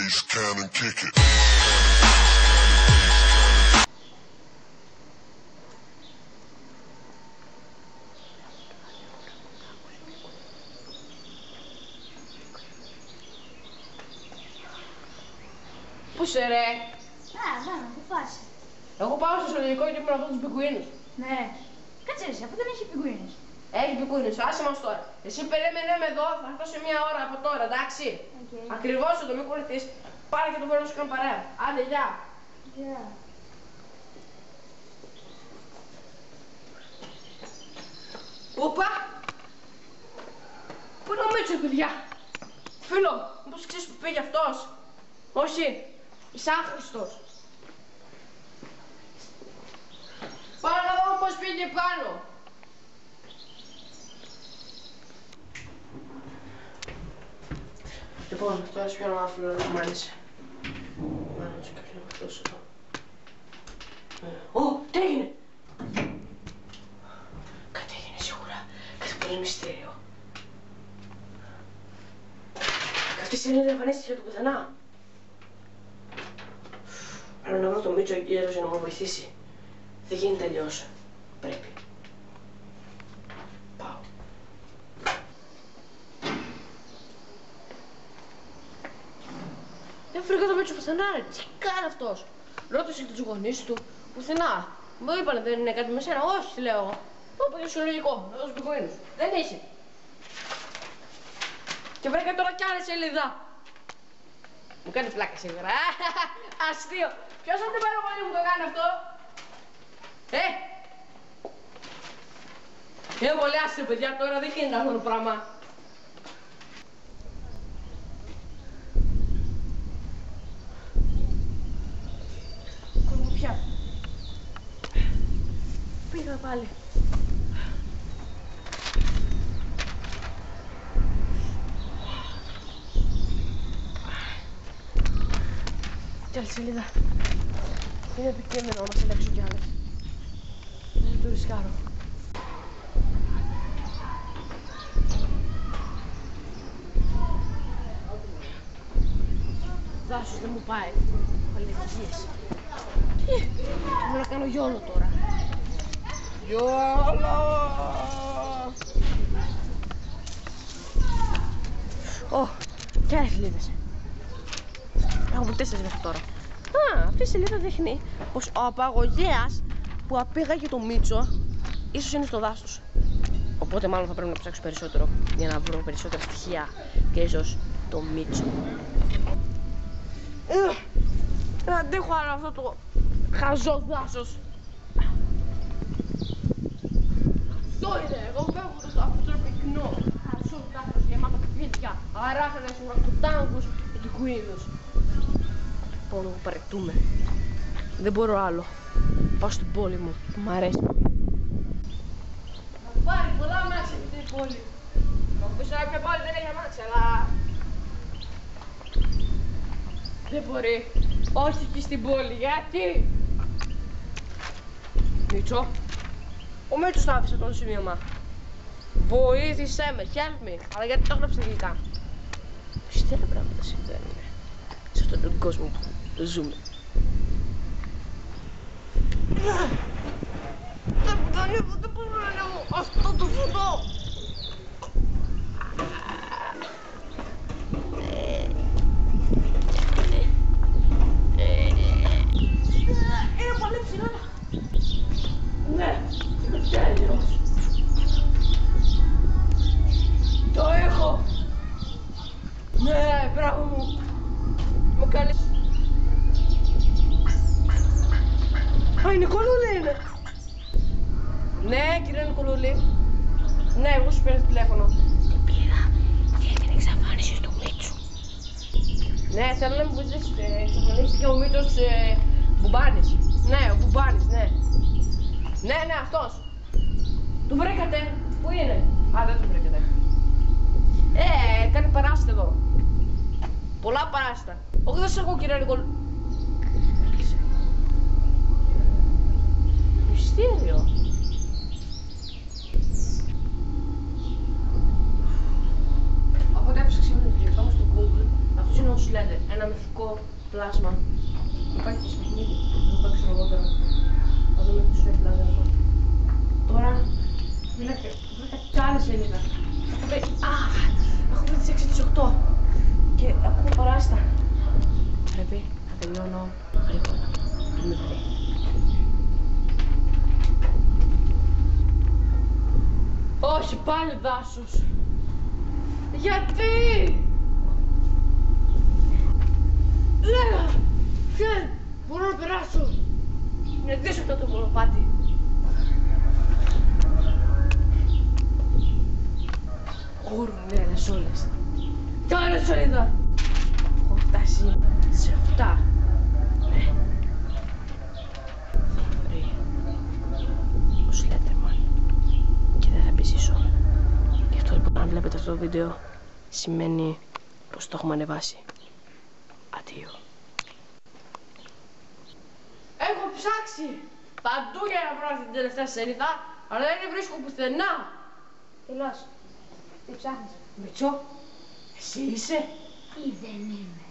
bass, count and kick it. Πού είσαι ρε? Δάνα, πού πας? Εγώ πάω στο ζωολογικό και ήμουν αυτό τους πιγκουίνους. Ναι. Κάτσε ρε, αφού δεν έχει πιγκουίνους. Έχει πιγκουίνους, άσε μας τώρα. Εσύ περίμενε με εδώ, θα έρθω σε μία ώρα από τώρα, εντάξει. Okay. Ακριβώς εδώ, μην κολληθείς. Πάρε και το παίρνω σου κάνω παρέα. Άντε, γεια. Γεια. Ούπα! Πού είναι ο Μίτσος, παιδιά? Φίλο, μήπως ξέρεις που πήγε αυτός? Όχι, είσαι άχρηστος. Πάω να δω πώς πήγε πάνω. Λοιπόν, τώρα σου πιάνω ένα φίλο να μου άρεσε. Μ' άρεσε κάποιος να αυτός εδώ. Ω, τι έγινε? Κάτι έγινε σίγουρα. Κάτι πολύ μυστήριο. Και αυτή η σελίδα εμφανίστηκε του πουθενά. Πρέπει να βρω τον Μίτσο εκεί έδωσε να μου βοηθήσει. Δεν γίνεται αλλιώς. Πρέπει. Πάω. Δεν βρήκα το Μίτσο πουθενά ρε. Τι κάνει αυτός? Ρώτησε και τους γονείς του. Πουθενά. Μου είπανε δεν είναι κάτι με σένα. Όχι, λέω εγώ. Το πήγε στο λογικό. Να δώσω πιγκουίνους. Δεν είχε. Και βρήκα τώρα κι άλλη σελίδα. Μου κάνει πλάκα σήμερα. Αστείο. Ποιος από την παραγωγή μου το κάνει αυτό? Είναι πολύ άστιο παιδιά τώρα, δεν γίνεται αυτό το πράγμα. Κορμοπιά. Πήγα πάλι. Κι άλλη σελίδα. Είναι επικίνδυνο να συλλέξω κι άλλες. Δεν το ρισκάρω. Δάσος δεν μου πάει. Αλληλεγγύες. Τι, μπορώ να κάνω γιόλο τώρα. Γιόλο! Ω, και άλλες σελίδες. Έχω 4 μέχρι τώρα. Α, αυτή η σελίδα δείχνει πως ο απαγωγέας που απήγαγε το Μίτσο ίσως είναι στο δάσος. Οπότε μάλλον θα πρέπει να ψάξω περισσότερο για να βρω περισσότερα στοιχεία και ίσως το Μίτσο. Δεν αντέχω άλλο αυτό το χαζό δάσος. Αυτό είναι, εγώ φεύγω αυτό το πυκνό χαζό δάσος γεμάτο σπίτια, αράχνες, ουρακτοτάγκους και πιγκουίνους. Πόνο που παρετούμε. Δεν μπορώ άλλο. Πάω στην πόλη μου, που μ' αρέσει. Θα πάρει πολλά αμάξια αυτή η πόλη. Θα μου πεις να ποια πόλη δεν έχει αμάξια, αλλά... Δεν μπορεί. Όχι εκεί στην πόλη, γιατί? Μίτσο. Ο Μίτσος θα άφησε το σημείωμα. Βοήθησέ με, help me. Αλλά γιατί το έγραψε γλυκά? Πιστεύω πράγματα συμβαίνουν σε αυτόν τον κόσμο που ζούμε. Δεν μπορώ να λέω αυτό το φωτό. Είναι πολύ ψηλά. Ναι, είναι τέλειος. Το έχω. Ναι, μπράβο μου. Μου κάνεις... Α, η Νικολούλη είναι. Ναι, κύριε Νικολούλη. Ναι, εγώ σου πήρα τηλέφωνο. Την πήρα για την εξαφάνιση του Μίτσου. Ναι, θέλω να μου βοηθήσετε. Εξαφανίστηκε ο Μίτσος Μπουμπάνης. Ναι, ο Μπουμπάνης, ναι. Ναι, αυτός. Του βρήκατε. Πού είναι? Α, δεν του βρήκατε. Κάνει παράστα εδώ. Πολλά παράστα. Όχι, δεν σε έχω, κύριε Νικολούλη. Μυστήριο. Οπότε έψαξε με το τηλέφωνο στο Google Αυτός είναι ο Slender, ένα μυθικό πλάσμα. Υπάρχει και στο παιχνίδι, θα το παίξω αργότερα. Θα δούμε τι σου έχει λάδι αυτό. Τώρα, βρήκα κι άλλη σελίδα. Έχω βρει τις 6 τις 8 και έχουμε παράστα. Πρέπει να τελειώνω γρήγορα, πριν με βρει. Όχι, πάλι δάσος. Γιατί! Λέγα! Ποιον! Μπορώ να περάσω! Είναι δύσκολο αυτό το μονοπάτι. Γουρνέλες όλες. Κι άλλη σελίδα! Έχω φτάσει σε 7. Ναι. Θα βρει ο Σλέντερμαν και δεν θα επιζήσω. Γι' αυτό λοιπόν αν βλέπετε αυτό το βίντεο σημαίνει πως το έχουμε ανεβάσει. Αντίο. Έχω ψάξει παντού για να βρω αυτή την τελευταία σελίδα, αλλά δεν βρίσκω πουθενά. Τελώς. Τι ψάχνεις? Μητσό, εσύ είσαι? Ή δεν είμαι.